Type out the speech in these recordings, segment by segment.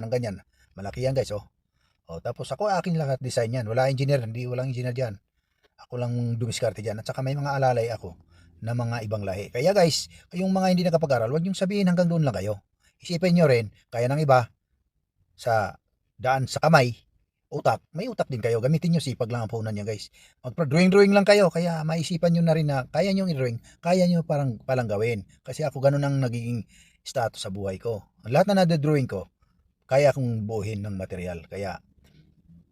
ng ganyan. Malaki yan guys, oh. Oh, tapos ako aking lahat design yan. Walang engineer diyan. Ako lang dumiskarte diyan. At saka may mga alalay ako na mga ibang lahi. Kaya guys, kayong mga hindi nakapag-aral, huwag niyong sabihin hanggang doon lang kayo. Isipin niyo rin, kaya ng iba sa daan sa kamay, utak, may utak din kayo. Gamitin niyo sipag lang ang puhunan niya guys. Magpa-drawing lang kayo, kaya maisipan niyo na rin na kaya niyo i-drawing, kaya niyo parang palang gawin. Kasi ako ganun ang nagiging status sa buhay ko. Ang lahat na nade-drawing ko, kaya akong buuhin ng material. Kaya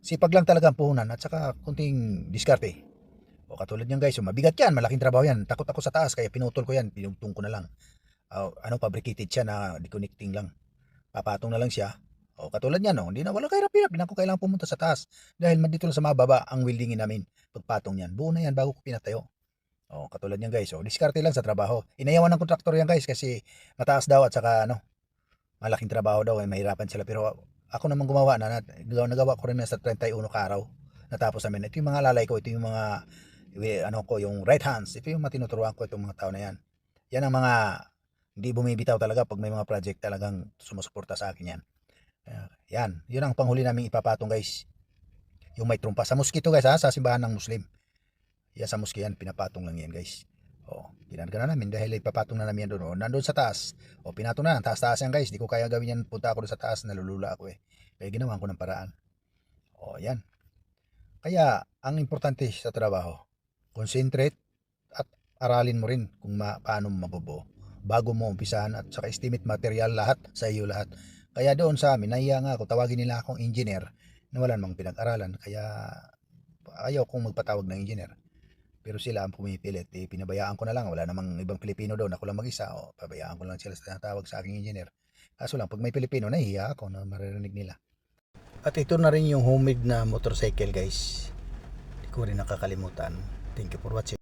sipag lang talaga ang puhunan at saka kunting diskarte. O katulad niyan guys, mabigat yan, malaking trabaho yan. Takot ako sa taas kaya pinutol ko yan, pinutong ko na lang. Fabricated siya na deconnecting lang. Papatong na lang siya. O katulad niyan, no, hindi na wala kahirap-hirap, hindi na ako kailangan pumunta sa taas dahil dito lang sa mababa ang weldingin namin. Pagpatong niyan, buo na yan bago ko pinatayo. O katulad niyan guys, diskarte lang sa trabaho. Inayawan ng kontraktor yan guys kasi mataas daw at saka malaking trabaho daw, mahirapan sila pero ako naman gumawa nagawa ko rin na sa 31 ka araw. Natapos namin. Ito yung mga lalay ko, ito yung mga yung right hands. Ito yung matinuturuan ko itong mga tao na yan. Yan ang mga hindi bumibitaw talaga pag may mga project talagang sumusuporta sa akin yan. Yan, yun ang panghuli naming ipapatong guys. Yung may trumpa sa mosquito guys, sa simbahan ng Muslim. Yan sa mosque yan, pinapatong lang yan guys. Pinarga na namin dahil ipapatong na namin yan doon. Nandun sa taas. Pinatong na, taas-taas yan guys. Di ko kaya gawin yan, punta ako doon sa taas, nalulula ako eh. Kaya ginawa ko ng paraan. Yan. Kaya, ang importante sa trabaho, concentrate at aralin mo rin kung paano mo mabubuo bago mo umpisahan at saka estimate material lahat sa iyo lahat. Kaya doon sa amin, nahiya nga ako, tawagin nila akong engineer na wala namang pinag-aralan. Kaya ayaw kong magpatawag ng engineer. Pero sila ang pumipilit, pinabayaan ko na lang. Wala namang ibang Pilipino doon, ako lang mag-isa. Pabayaan ko lang sila sa tawag sa aking engineer. Kaso lang, pag may Pilipino, nahihiya ako na maririnig nila. At ito na rin yung homemade na motorcycle guys. Hindi ko rin nakakalimutan. Thank you for watching.